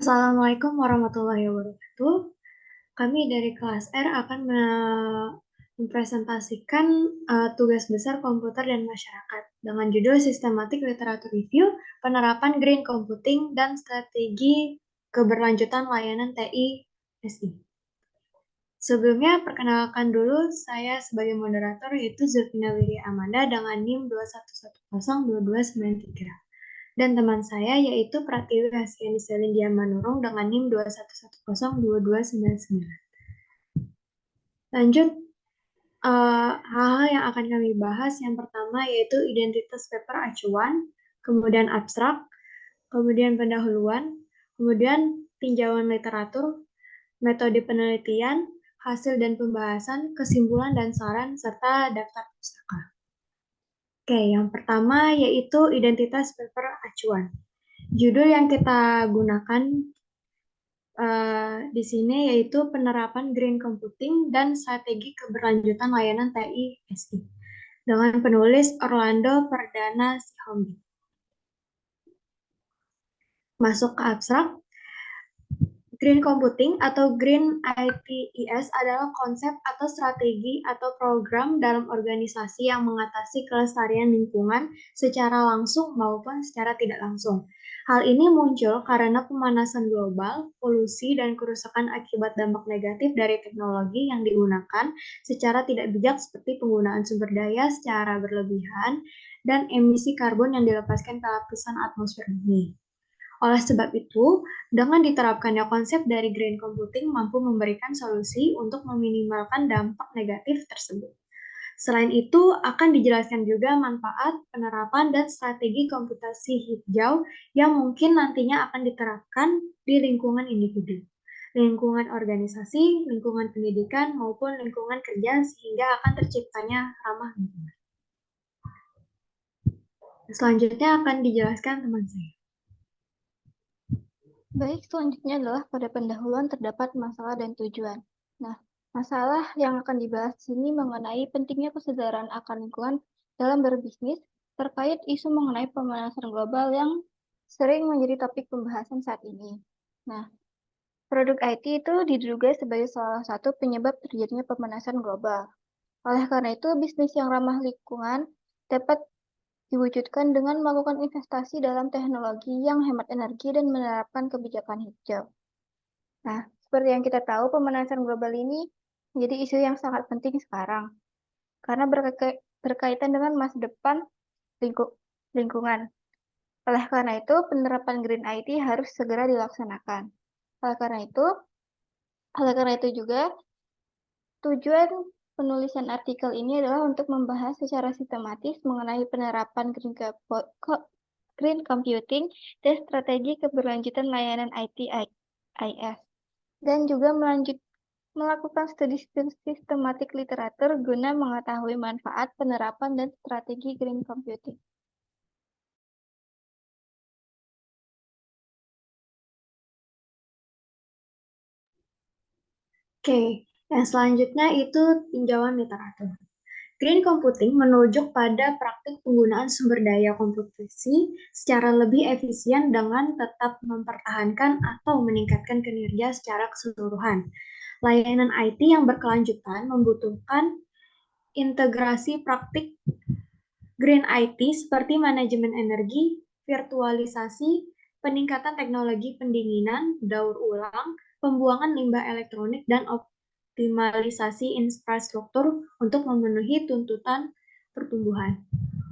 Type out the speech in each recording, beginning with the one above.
Assalamualaikum warahmatullahi wabarakatuh. Kami dari kelas R akan mempresentasikan tugas besar komputer dan masyarakat dengan judul Sistematik Literatur Review, Penerapan Green Computing, dan Strategi Keberlanjutan Layanan TI SI. Sebelumnya, perkenalkan dulu saya sebagai moderator yaitu Zulfina Wiri Amanda dengan NIM 211022993. Dan teman saya yaitu Pratiwi Hasyani Selindia Manurung dengan NIM 211022299. Lanjut, hal-hal yang akan kami bahas yang pertama yaitu identitas paper acuan, kemudian abstrak, kemudian pendahuluan, kemudian tinjauan literatur, metode penelitian, hasil dan pembahasan, kesimpulan dan saran, serta daftar pustaka. Oke, yang pertama yaitu identitas paper acuan. Judul yang kita gunakan di sini yaitu penerapan Green Computing dan strategi keberlanjutan layanan TI SI dengan penulis Orlando Perdana Sihombing. Masuk ke abstrak. Green Computing atau Green ITES adalah konsep atau strategi atau program dalam organisasi yang mengatasi kelestarian lingkungan secara langsung maupun secara tidak langsung. Hal ini muncul karena pemanasan global, polusi, dan kerusakan akibat dampak negatif dari teknologi yang digunakan secara tidak bijak seperti penggunaan sumber daya secara berlebihan dan emisi karbon yang dilepaskan ke lapisan atmosfer bumi. Oleh sebab itu, dengan diterapkannya konsep dari green computing mampu memberikan solusi untuk meminimalkan dampak negatif tersebut. Selain itu, akan dijelaskan juga manfaat, penerapan, dan strategi komputasi hijau yang mungkin nantinya akan diterapkan di lingkungan individu, lingkungan organisasi, lingkungan pendidikan, maupun lingkungan kerja sehingga akan terciptanya ramah lingkungan. Selanjutnya akan dijelaskan teman saya. Baik, selanjutnya adalah pada pendahuluan terdapat masalah dan tujuan. Nah, masalah yang akan dibahas di sini mengenai pentingnya kesadaran akan lingkungan dalam berbisnis terkait isu mengenai pemanasan global yang sering menjadi topik pembahasan saat ini. Nah, produk IT itu diduga sebagai salah satu penyebab terjadinya pemanasan global. Oleh karena itu, bisnis yang ramah lingkungan dapat diwujudkan dengan melakukan investasi dalam teknologi yang hemat energi dan menerapkan kebijakan hijau. Nah, seperti yang kita tahu, pemanasan global ini menjadi isu yang sangat penting sekarang, karena berkaitan dengan masa depan lingkungan. Oleh karena itu, penerapan Green IT harus segera dilaksanakan. Oleh karena itu juga, tujuan penulisan artikel ini adalah untuk membahas secara sistematis mengenai penerapan green computing dan strategi keberlanjutan layanan IT/IS, dan juga melakukan studi sistematik literatur guna mengetahui manfaat, penerapan, dan strategi green computing. Oke, yang selanjutnya itu tinjauan literatur. Green computing menunjuk pada praktik penggunaan sumber daya komputasi secara lebih efisien dengan tetap mempertahankan atau meningkatkan kinerja secara keseluruhan. Layanan IT yang berkelanjutan membutuhkan integrasi praktik Green IT seperti manajemen energi, virtualisasi, peningkatan teknologi pendinginan, daur ulang, pembuangan limbah elektronik, dan optimalisasi infrastruktur untuk memenuhi tuntutan pertumbuhan.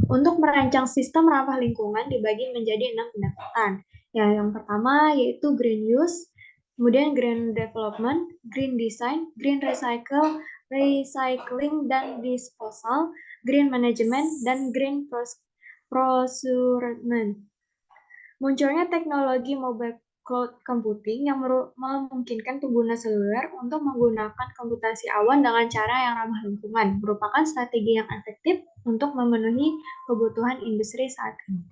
Untuk merancang sistem ramah lingkungan dibagi menjadi 6 pendekatan. Ya, yang pertama yaitu Green Use, kemudian Green Development, Green Design, Green Recycling dan Disposal, Green Management, dan Green Procurement. Munculnya teknologi mobile cloud computing yang memungkinkan pengguna seluler untuk menggunakan komputasi awan dengan cara yang ramah lingkungan, merupakan strategi yang efektif untuk memenuhi kebutuhan industri saat ini.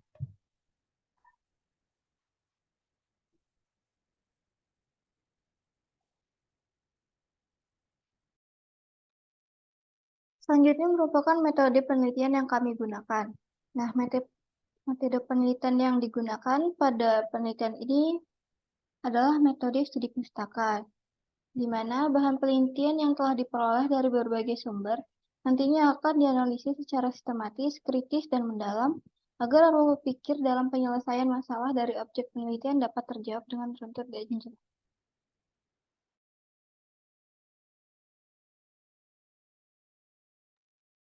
Selanjutnya merupakan metode penelitian yang kami gunakan. Nah, metode penelitian yang digunakan pada penelitian ini adalah metode studi pustaka, di mana bahan penelitian yang telah diperoleh dari berbagai sumber nantinya akan dianalisis secara sistematis, kritis, dan mendalam agar role pikir dalam penyelesaian masalah dari objek penelitian dapat terjawab dengan runtut dan jelas.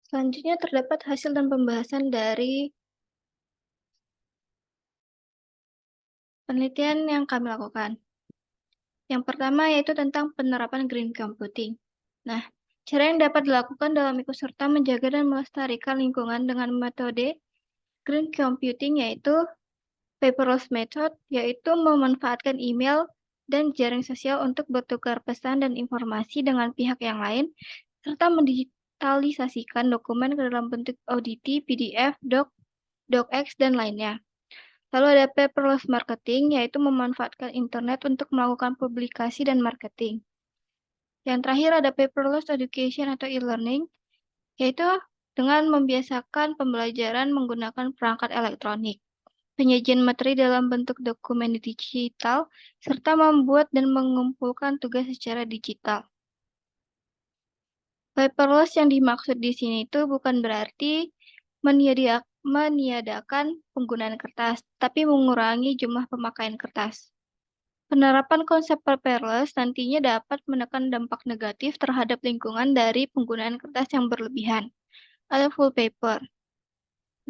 Selanjutnya terdapat hasil dan pembahasan dari penelitian yang kami lakukan. Yang pertama yaitu tentang penerapan green computing. Nah, cara yang dapat dilakukan dalam ikut serta menjaga dan melestarikan lingkungan dengan metode green computing yaitu paperless method, yaitu memanfaatkan email dan jaring sosial untuk bertukar pesan dan informasi dengan pihak yang lain, serta mendigitalisasikan dokumen ke dalam bentuk ODT, PDF, docx, dan lainnya. Lalu ada paperless marketing, yaitu memanfaatkan internet untuk melakukan publikasi dan marketing. Yang terakhir ada paperless education atau e-learning, yaitu dengan membiasakan pembelajaran menggunakan perangkat elektronik, penyajian materi dalam bentuk dokumen digital, serta membuat dan mengumpulkan tugas secara digital. Paperless yang dimaksud di sini itu bukan berarti meniadakan penggunaan kertas, tapi mengurangi jumlah pemakaian kertas. Penerapan konsep paperless nantinya dapat menekan dampak negatif terhadap lingkungan dari penggunaan kertas yang berlebihan, atau full paper.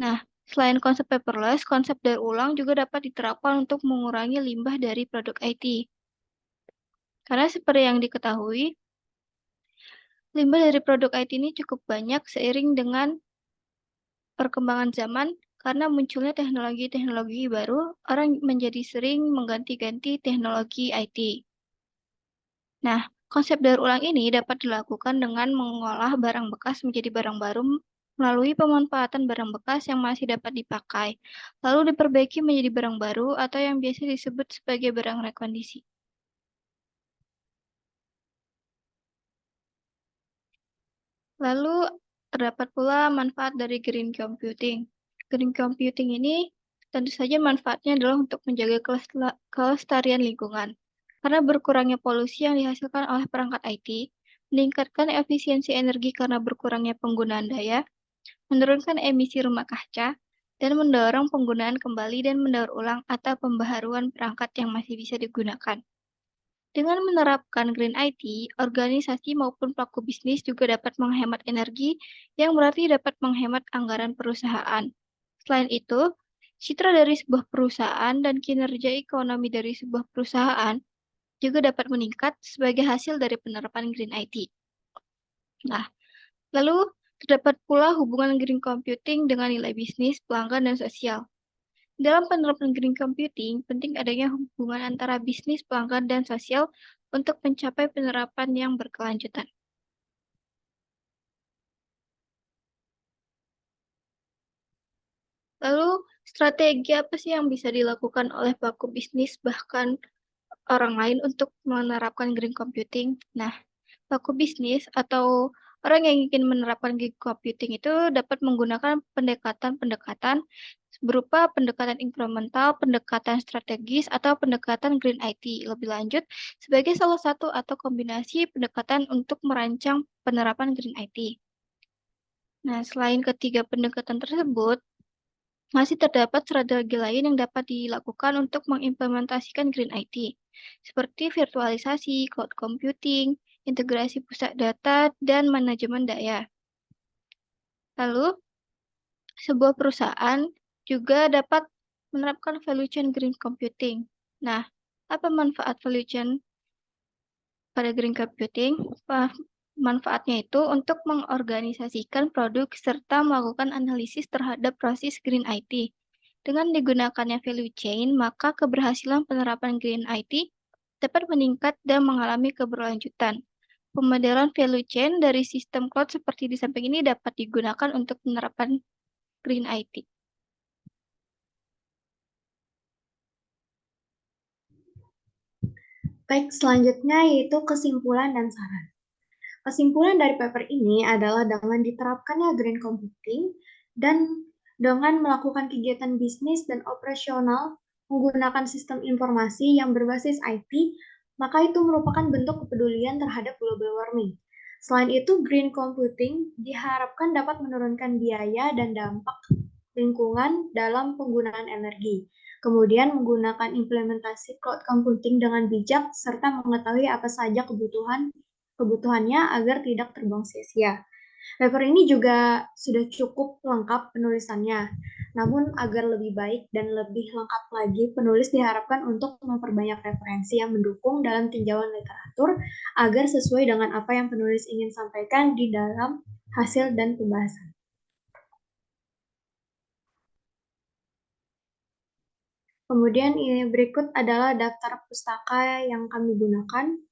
Nah, selain konsep paperless, konsep daur ulang juga dapat diterapkan untuk mengurangi limbah dari produk IT. Karena seperti yang diketahui, limbah dari produk IT ini cukup banyak seiring dengan perkembangan zaman karena munculnya teknologi-teknologi baru, orang menjadi sering mengganti-ganti teknologi IT. Nah, konsep daur ulang ini dapat dilakukan dengan mengolah barang bekas menjadi barang baru melalui pemanfaatan barang bekas yang masih dapat dipakai, lalu diperbaiki menjadi barang baru atau yang biasa disebut sebagai barang rekondisi. Lalu terdapat pula manfaat dari green computing. Green computing ini tentu saja manfaatnya adalah untuk menjaga kelestarian lingkungan. Karena berkurangnya polusi yang dihasilkan oleh perangkat IT, meningkatkan efisiensi energi karena berkurangnya penggunaan daya, menurunkan emisi rumah kaca, dan mendorong penggunaan kembali dan mendaur ulang atau pembaharuan perangkat yang masih bisa digunakan. Dengan menerapkan Green IT, organisasi maupun pelaku bisnis juga dapat menghemat energi yang berarti dapat menghemat anggaran perusahaan. Selain itu, citra dari sebuah perusahaan dan kinerja ekonomi dari sebuah perusahaan juga dapat meningkat sebagai hasil dari penerapan Green IT. Nah, lalu terdapat pula hubungan green computing dengan nilai bisnis, pelanggan, dan sosial. Dalam penerapan green computing, penting adanya hubungan antara bisnis, pelanggan, dan sosial untuk mencapai penerapan yang berkelanjutan. Lalu, strategi apa sih yang bisa dilakukan oleh pelaku bisnis bahkan orang lain untuk menerapkan green computing? Nah, pelaku bisnis atau orang yang ingin menerapkan green computing itu dapat menggunakan pendekatan-pendekatan berupa pendekatan incremental, pendekatan strategis, atau pendekatan green IT. Lebih lanjut, sebagai salah satu atau kombinasi pendekatan untuk merancang penerapan green IT. Nah, selain ketiga pendekatan tersebut, masih terdapat strategi lain yang dapat dilakukan untuk mengimplementasikan Green IT, seperti virtualisasi, cloud computing, integrasi pusat data, dan manajemen daya. Lalu, sebuah perusahaan juga dapat menerapkan value chain green computing. Nah, apa manfaat value chain pada green computing? Manfaatnya itu untuk mengorganisasikan produk serta melakukan analisis terhadap proses green IT. Dengan digunakannya value chain, maka keberhasilan penerapan green IT dapat meningkat dan mengalami keberlanjutan. Pemodelan value chain dari sistem cloud seperti di samping ini dapat digunakan untuk penerapan green IT. Baik, selanjutnya yaitu kesimpulan dan saran. Kesimpulan dari paper ini adalah dengan diterapkannya green computing dan dengan melakukan kegiatan bisnis dan operasional menggunakan sistem informasi yang berbasis IT, maka itu merupakan bentuk kepedulian terhadap global warming. Selain itu, green computing diharapkan dapat menurunkan biaya dan dampak lingkungan dalam penggunaan energi. Kemudian menggunakan implementasi cloud computing dengan bijak serta mengetahui apa saja kebutuhannya agar tidak terbuang sia-sia. Paper ini juga sudah cukup lengkap penulisannya. Namun agar lebih baik dan lebih lengkap lagi, penulis diharapkan untuk memperbanyak referensi yang mendukung dalam tinjauan literatur agar sesuai dengan apa yang penulis ingin sampaikan di dalam hasil dan pembahasan. Kemudian ini berikut adalah daftar pustaka yang kami gunakan.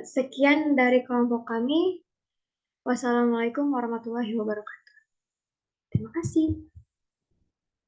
Sekian dari kelompok kami. Wassalamualaikum warahmatullahi wabarakatuh. Terima kasih.